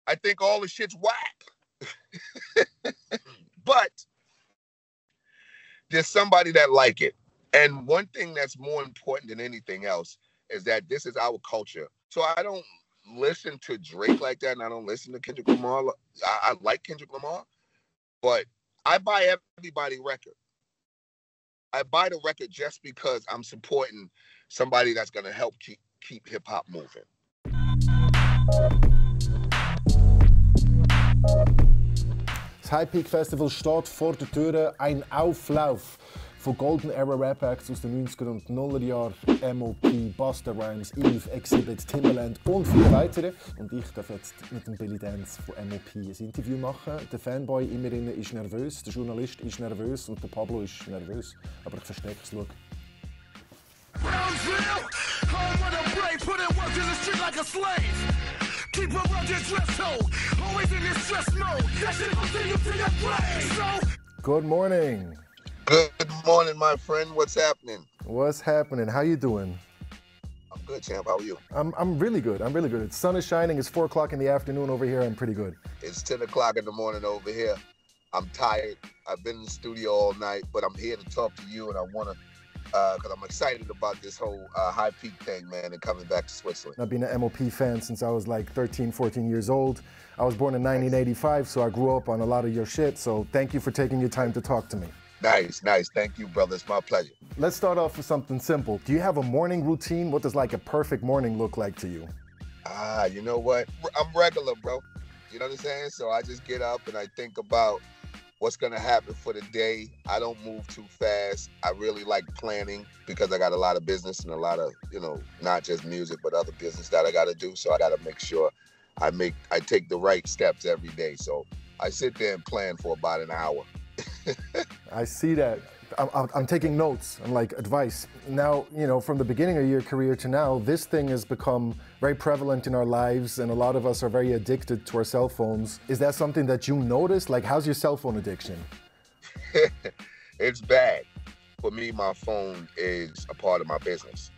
I think all the shit's whack. But there's somebody that like it. And one thing that's more important than anything else is that this is our culture. So I don't listen to Drake like that, and I don't listen to Kendrick Lamar. I like Kendrick Lamar, but I buy everybody record. I buy the record just because I'm supporting somebody that's going to help keep hip-hop moving. Das High Peak Festival steht vor der Tür. Ein Auflauf von Golden Era Rap Acts aus den 90er und 0er Jahren. M.O.P, Busta Rhymes, Eve, Exhibit, Timbaland und viele weitere. Und ich darf jetzt mit dem Billy Danze von M.O.P ein Interview machen. Der Fanboy in mir ist nervös, der Journalist ist nervös und der Pablo ist nervös. Aber ich verstecke es, schau. Keep around your dress hole, always in this stress mode. That shit gon' send you to your grave. So. Good morning. Good morning, my friend. What's happening? What's happening? How you doing? I'm good, champ. How are you? I'm really good. I'm really good. The sun is shining. It's 4 o'clock in the afternoon over here. I'm pretty good. It's 10 o'clock in the morning over here. I'm tired. I've been in the studio all night, but I'm here to talk to you, and I want to. Because I'm excited about this whole High Peak thing, man, and coming back to Switzerland. I've been an M.O.P fan since I was like 13, 14 years old. I was born in 1985, so I grew up on a lot of your shit. So thank you for taking your time to talk to me. Nice, nice. Thank you, brother. It's my pleasure. Let's start off with something simple. Do you have a morning routine? What does like a perfect morning look like to you? You know what? I'm regular, bro. You know what I'm saying? So I just get up and I think about what's gonna happen for the day. I don't move too fast. I really like planning because I got a lot of business and a lot of, you know, not just music, but other business that I gotta do. So I gotta make sure I take the right steps every day. So I sit there and plan for about an hour. I see that. I'm taking notes and like advice. Now, you know, from the beginning of your career to now, this thing has become very prevalent in our lives and a lot of us are very addicted to our cell phones. Is that something that you notice? Like, how's your cell phone addiction? It's bad. For me, my phone is a part of my business.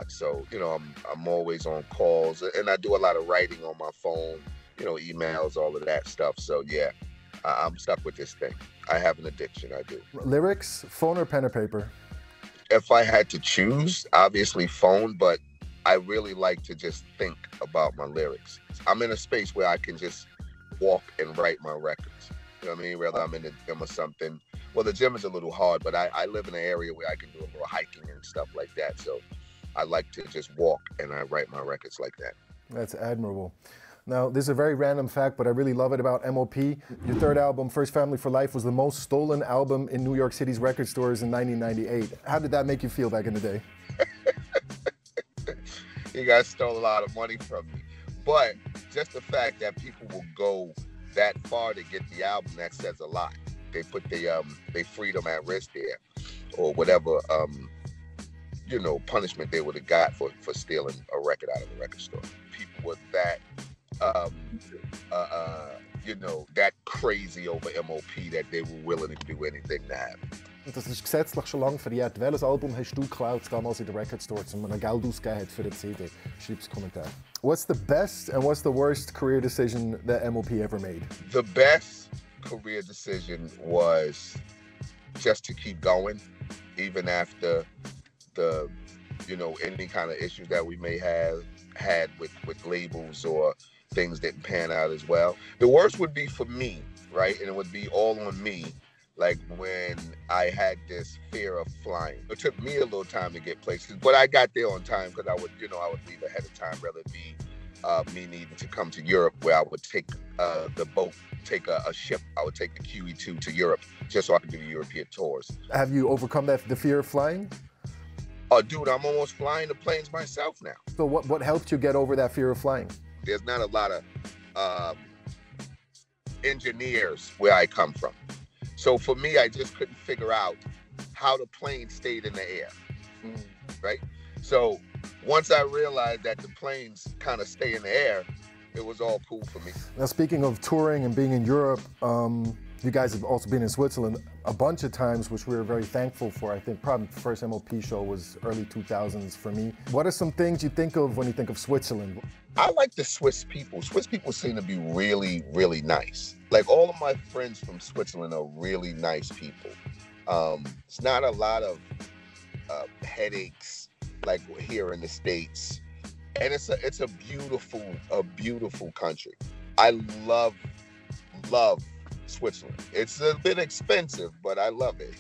So, you know, I'm always on calls and I do a lot of writing on my phone, you know, emails, all of that stuff. So yeah, I'm stuck with this thing. I have an addiction, I do. Lyrics, phone or pen or paper? If I had to choose, obviously phone, but I really like to just think about my lyrics. I'm in a space where I can just walk and write my records. You know what I mean? Whether I'm in the gym or something. Well, the gym is a little hard, but I live in an area where I can do a little hiking and stuff like that. So I like to just walk and I write my records like that. That's admirable. Now, this is a very random fact, but I really love it about M.O.P. Your third album, First Family for Life, was the most stolen album in New York City's record stores in 1998. How did that make you feel back in the day? You guys stole a lot of money from me. But just the fact that people will go that far to get the album, that says a lot. They put their freedom at risk there, or whatever, you know, punishment they would have got for stealing a record out of a record store. People were that you know, that crazy over M.O.P. that they were willing to do anything to have. Das ist gesetzlich schon lange verjährt. Welches Album hast du geklaut damals in der Record Store, als man Geld ausgegeben hat für eine CD? Schreib's Kommentar. What's the best and what's the worst career decision that M.O.P. ever made? The best career decision was just to keep going, even after the, you know, any kind of issues that we may have had with labels or things didn't pan out as well. The worst would be for me, right? And it would be all on me. Like when I had this fear of flying. It took me a little time to get places, but I got there on time because I would leave ahead of time, rather it be me needing to come to Europe where I would take the boat, take a ship. I would take the QE2 to Europe just so I could do the European tours. Have you overcome the fear of flying? Oh, dude, I'm almost flying the planes myself now. So what helped you get over that fear of flying? There's not a lot of engineers where I come from. So for me, I just couldn't figure out how the plane stayed in the air, right? So once I realized that the planes kind of stay in the air, it was all cool for me. Now, speaking of touring and being in Europe, you guys have also been in Switzerland a bunch of times, which we were very thankful for. I think probably the first M.O.P show was early 2000s for me. What are some things you think of when you think of Switzerland? I like the Swiss people. Swiss people seem to be really, really nice. Like, all of my friends from Switzerland are really nice people. It's not a lot of headaches like here in the States. And it's a beautiful country. I love Switzerland. It's a bit expensive, but I love it.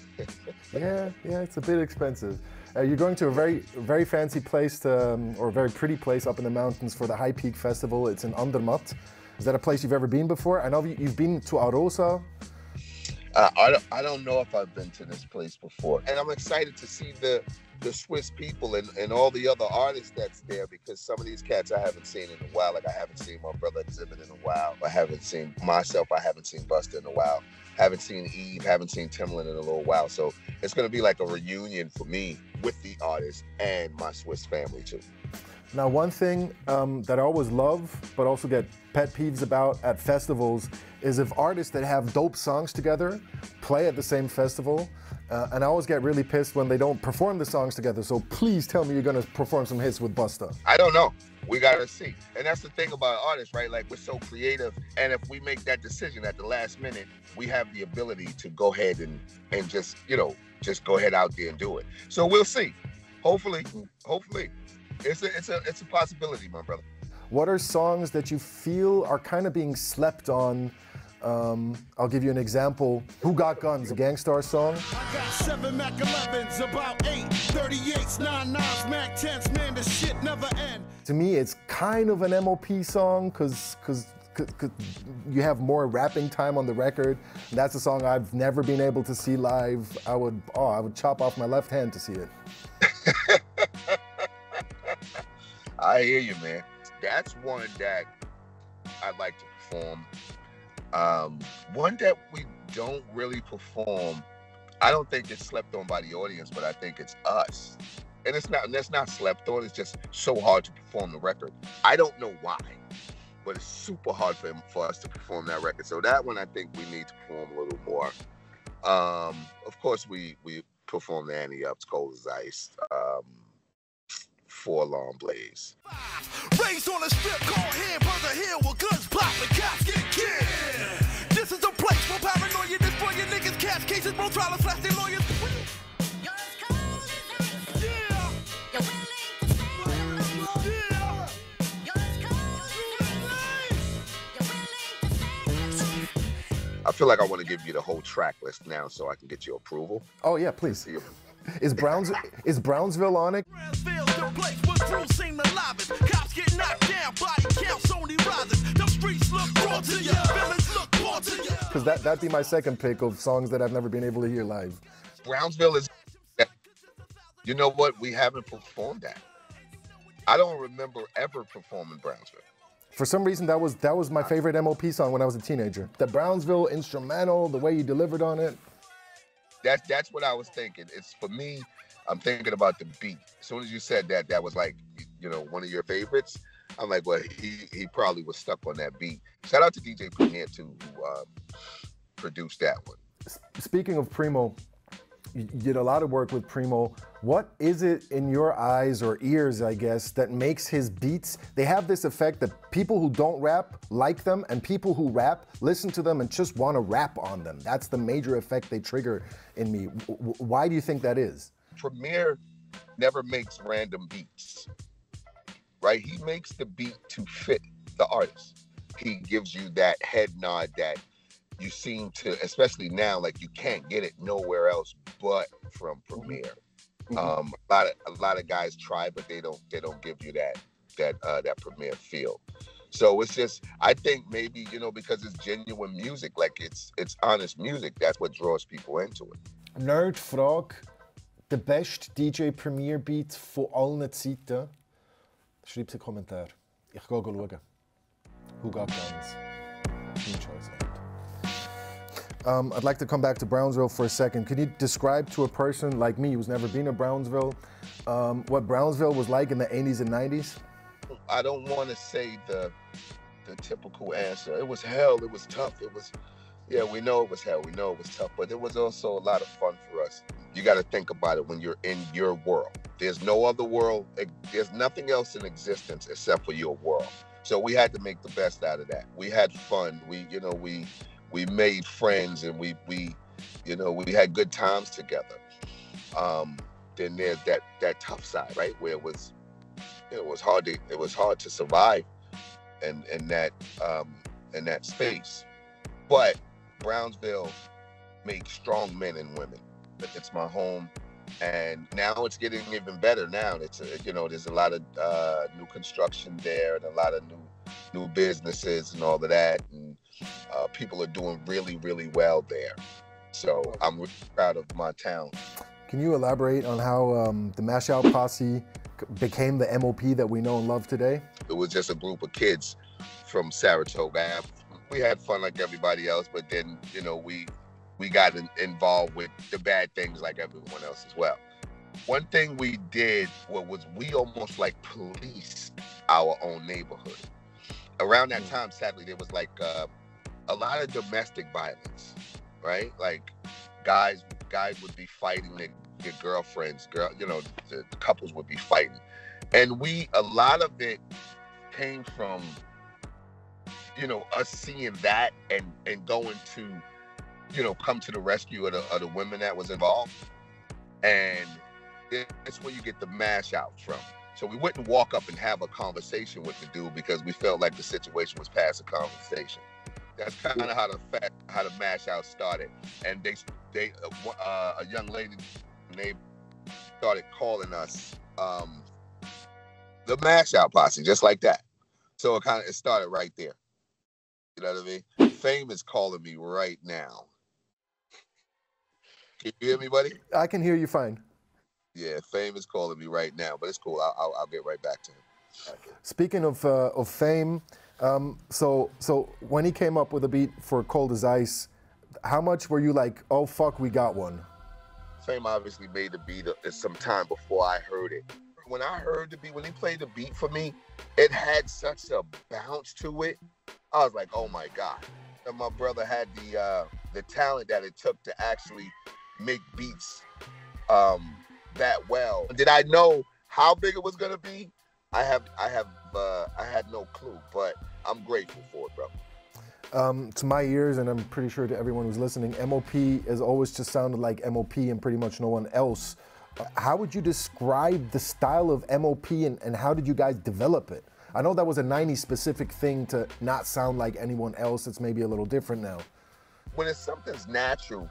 yeah, it's a bit expensive. You're going to a very fancy place, or a very pretty place up in the mountains for the High Peak Festival. It's in Andermatt. Is that a place you've ever been before? I know you've been to Arosa. I don't know if I've been to this place before. And I'm excited to see the Swiss people and all the other artists that's there, because some of these cats I haven't seen in a while. Like, I haven't seen my brother Exhibit in a while. I haven't seen myself. I haven't seen Busta in a while. Haven't seen Eve. Haven't seen Timbaland in a little while. So it's going to be like a reunion for me with the artists and my Swiss family too. Now, one thing that I always love, but also get pet peeves about at festivals, is if artists that have dope songs together play at the same festival. And I always get really pissed when they don't perform the songs together. So please tell me you're gonna perform some hits with Busta. I don't know. We gotta see. And that's the thing about artists, right? Like, we're so creative. And if we make that decision at the last minute, we have the ability to go ahead and just, just go ahead out there and do it. So we'll see. Hopefully. It's a possibility, my brother. What are songs that you feel are kind of being slept on? I'll give you an example. Who Got Guns, a Gang Starr song. I got 7 Mac 11s, about 8 38s, 99s, Mac 10s, man, the shit never end. To me, it's kind of an M.O.P song because you have more rapping time on the record. That's a song I've never been able to see live. I would chop off my left hand to see it. I hear you, man. That's one that I'd like to perform. One that we don't really perform, I don't think it's slept on by the audience, but I think it's us. And that's not slept on, it's just so hard to perform the record. I don't know why, but it's super hard for us to perform that record. So that one, I think we need to perform a little more. Of course, we performed the Annie Up's Cold as Ice, 4 Long Blaze. Raised on a strip called Hamburger Hill with guns popping, cops get killed. This is a place where paranoia destroy your niggas, cash cases, bro, trial and slash their lawyers. You're as cold as ice. Yeah. You're willing to stay. Yeah. You're as cold as ice. You're willing to stay. I feel like I want to give you the whole track list now so I can get your approval. Oh yeah, please. Is Brownsville on it? Brownsville's the place where crews seem the livest. Cops get knocked down, body counts only rises. The streets look raw to you, villains look poor to you. Because that'd be my second pick of songs that I've never been able to hear live. Brownsville is, you know what? We haven't performed that. I don't remember ever performing Brownsville. For some reason, that was my favorite M.O.P song when I was a teenager. The Brownsville instrumental, the way you delivered on it. That's what I was thinking. It's, for me, I'm thinking about the beat. As soon as you said that, that was like, one of your favorites. I'm like, well, he probably was stuck on that beat. Shout out to DJ Premier too, who produced that one. Speaking of Primo, you did a lot of work with Primo. What is it in your eyes or ears, I guess, that makes his beats, they have this effect that people who don't rap like them, and people who rap listen to them and just want to rap on them. That's the major effect they trigger in me. Why do you think that is? Premier never makes random beats, right? He makes the beat to fit the artist. He gives you that head nod that you seem to, especially now, like you can't get it nowhere else but from Premier. A lot of guys try, but they don't give you that Premier feel. So it's just, I think maybe, because it's genuine music, like it's honest music, that's what draws people into it. Nerd frag, der beste DJ Premier Beat von allen Zeiten? Schreib's in den Kommentar. Ich gehe schauen. Who Got Guns? Team choice. I'd like to come back to Brownsville for a second. Can you describe to a person like me who's never been to Brownsville what Brownsville was like in the 80s and 90s? I don't want to say the typical answer. It was hell. It was tough. It was, yeah, we know it was hell. We know it was tough, but it was also a lot of fun for us. You got to think about it when you're in your world. There's no other world. There's nothing else in existence except for your world. So we had to make the best out of that. We had fun. We made friends, and we had good times together. Then there's that tough side, right, where it was hard to survive in that space. But Brownsville makes strong men and women. It's my home, and now it's getting even better. Now there's a lot of new construction there, and a lot of new businesses and all of that, and people are doing really, really well there. So I'm really proud of my town. Can you elaborate on how the Mash Out Posse became the M.O.P that we know and love today? It was just a group of kids from Saratoga. We had fun like everybody else, but then, we got involved with the bad things like everyone else as well. One thing we did was we almost like policed our own neighborhood. Around that time, sadly, there was like a lot of domestic violence, right? Like guys would be fighting their girlfriends, the couples would be fighting. And a lot of it came from, us seeing that and going to, come to the rescue of the women that was involved. And that's where you get the mash out from. So we wouldn't walk up and have a conversation with the dude because we felt like the situation was past a conversation. That's kind of how the mash out started. And a young lady, they started calling us the Mash Out Posse, just like that. So it started right there. You know what I mean? Fame is calling me right now. Can you hear me, buddy? I can hear you fine. Yeah, Fame is calling me right now, but it's cool. I'll get right back to him. Okay. Speaking of Fame, so when he came up with a beat for Cold as Ice, how much were you like, oh fuck, we got one? Fame obviously made the beat some time before I heard it. When I heard the beat, when he played the beat for me, it had such a bounce to it. I was like, oh my God. And my brother had the talent that it took to actually make beats that well. Did I know how big it was gonna be? I had no clue, but I'm grateful for it, bro. To my ears, and I'm pretty sure to everyone who's listening, M.O.P has always just sounded like M.O.P and pretty much no one else. How would you describe the style of M.O.P and how did you guys develop it? I know that was a 90s specific thing to not sound like anyone else. It's maybe a little different now. When something's natural,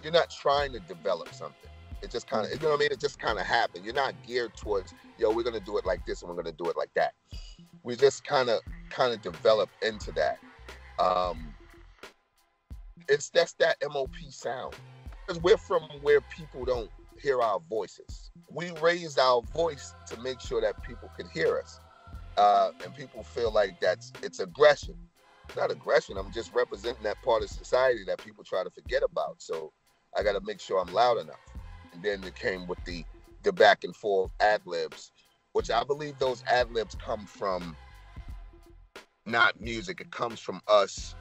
you're not trying to develop something. It just kind of, you know what I mean? It just kind of happened. You're not geared towards, we're going to do it like this and we're going to do it like that. We just kind of developed into that. That's that M.O.P sound. Because we're from where people don't hear our voices. We raised our voice to make sure that people could hear us. And people feel like it's aggression. It's not aggression. I'm just representing that part of society that people try to forget about. So I got to make sure I'm loud enough. And then it came with the back and forth ad-libs, which I believe those ad-libs come from not music. It comes from us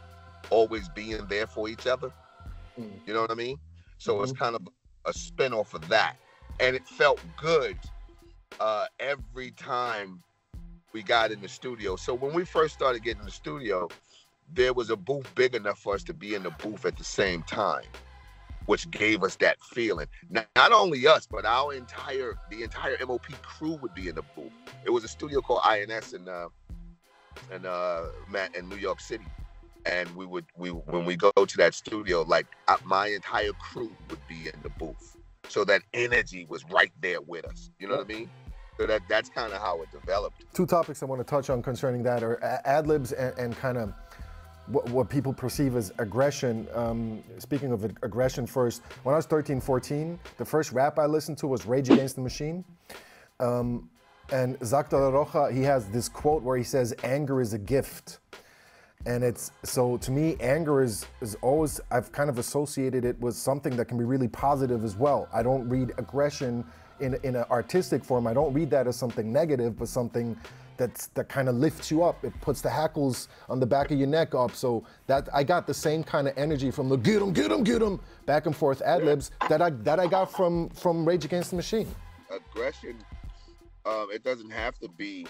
always being there for each other. You know what I mean? So it's kind of a spin-off of that. And it felt good every time we got in the studio. So when we first started getting in the studio, there was a booth big enough for us to be in the booth at the same time, which gave us that feeling. Not only us, but the entire M.O.P crew would be in the booth. It was a studio called INS in New York City. And when we go to that studio, like my entire crew would be in the booth. So that energy was right there with us. You know what I mean? So that's kind of how it developed. Two topics I want to touch on concerning that are ad-libs and kind of what people perceive as aggression. Speaking of aggression first, when I was 13, 14, the first rap I listened to was Rage Against the Machine. And Zac de la Rocha, he has this quote where he says, anger is a gift. And so to me, anger is always, I've kind of associated it with something that can be really positive as well. I don't read aggression in an artistic form. I don't read that as something negative, but something that kind of lifts you up. It puts the hackles on the back of your neck up. So that I got the same kind of energy from the get 'em, back and forth ad-libs that I got from Rage Against the Machine. Aggression, it doesn't have to be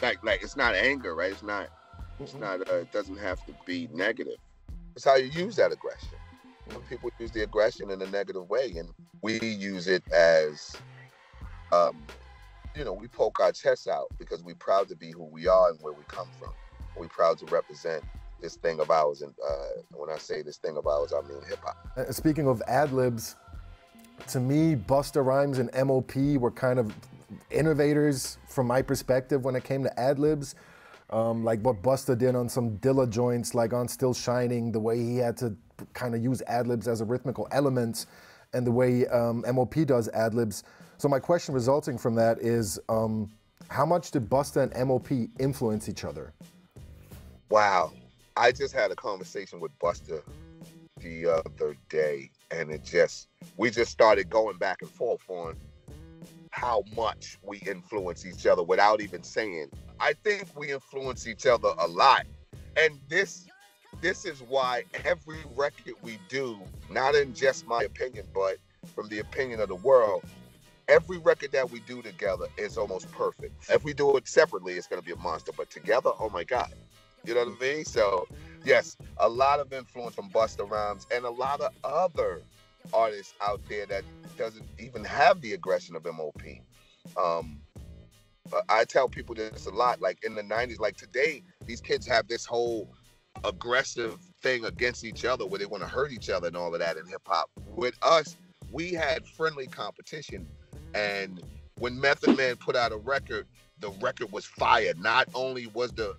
like it's not anger, right? It's not it doesn't have to be negative. It's how you use that aggression. Some people use the aggression in a negative way, and we use it as we poke our chests out because we're proud to be who we are and where we come from. We're proud to represent this thing of ours, and when I say this thing of ours, I mean hip-hop. Speaking of ad-libs, to me, Busta Rhymes and M.O.P. were kind of innovators from my perspective when it came to ad-libs. Like what Busta did on some Dilla joints, like on Still Shining, the way he had to kind of use ad-libs as a rhythmical element, and the way M.O.P. does ad-libs. So my question resulting from that is, how much did Busta and M.O.P. influence each other? Wow. I just had a conversation with Busta the other day, and we just started going back and forth on how much we influence each other without even saying. I think we influence each other a lot. And this is why every record we do, not in just my opinion, but from the opinion of the world, every record that we do together is almost perfect. If we do it separately, it's going to be a monster. But together, oh my God. You know what I mean? So, yes, a lot of influence from Busta Rhymes and a lot of other artists out there that doesn't even have the aggression of M.O.P. I tell people this a lot, like in the 90s, like today, these kids have this whole aggressive thing against each other where they want to hurt each other and all of that in hip hop. With us, we had friendly competition. And when Method Man put out a record, the record was fire. Not only was the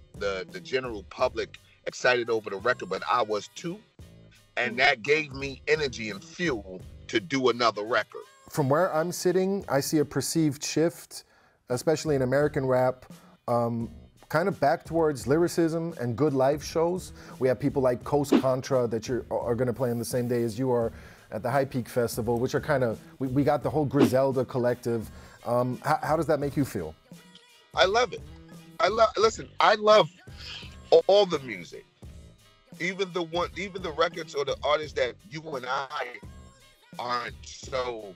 general public excited over the record, but I was too. And that gave me energy and fuel to do another record. From where I'm sitting, I see a perceived shift, especially in American rap, kind of back towards lyricism and good live shows. We have people like Coast Contra that are going to play on the same day as you are at the High Peak Festival, which are kind of, we got the whole Griselda collective. How does that make you feel? I love it. Listen, I love all the music. Even the records or the artists that you and I aren't so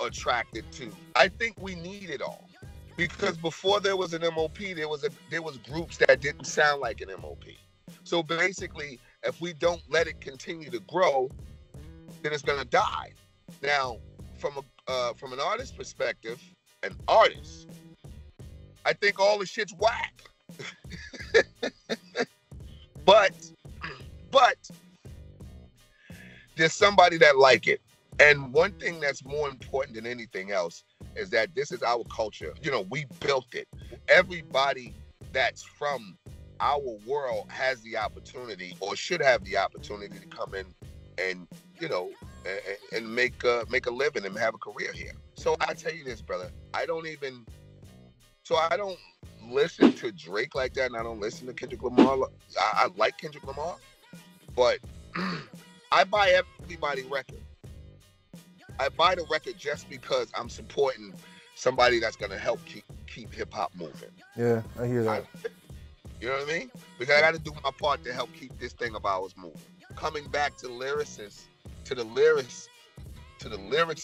attracted to. I think we need it all. Because before there was an M.O.P., there was groups that didn't sound like an M.O.P. So basically, if we don't let it continue to grow, then it's gonna die. Now, from an artist perspective, I think all the shit's whack. but there's somebody that like it. And one thing that's more important than anything else is that this is our culture. You know, we built it. Everybody that's from our world has the opportunity, or should have the opportunity, to come in and, you know, and make a living and have a career here. So I tell you this, brother, I don't listen to Drake like that, and I don't listen to Kendrick Lamar. I like Kendrick Lamar, but I buy everybody record. I buy the record just because I'm supporting somebody that's gonna help keep hip hop moving. Yeah, I hear that. You know what I mean? Because I got to do my part to help keep this thing of ours moving. Coming back to lyricists, to the lyrics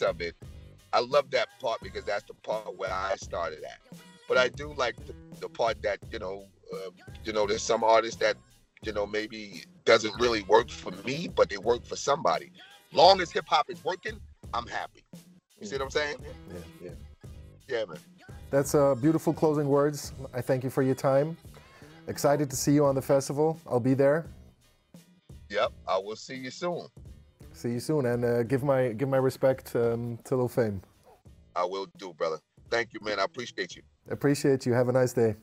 of it, I love that part because that's the part where I started at. But I do like the part that, there's some artists that, maybe doesn't really work for me, but they work for somebody. Long as hip hop is working, I'm happy. You see what I'm saying? Yeah, man. That's beautiful closing words. I thank you for your time. Excited to see you on the festival. I'll be there. Yep, I will see you soon. See you soon, and give my respect to Lil Fame. I will do, brother. Thank you, man. I appreciate you. Appreciate you. Have a nice day.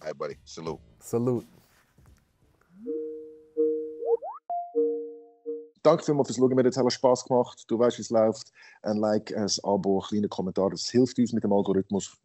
All right, buddy. Salute. Salute. Danke vielmals fürs Schauen, mir hat es Spaß gemacht. Du weißt, wie es läuft. Ein Like, ein Abo, ein kleiner Kommentar, das hilft uns mit dem Algorithmus.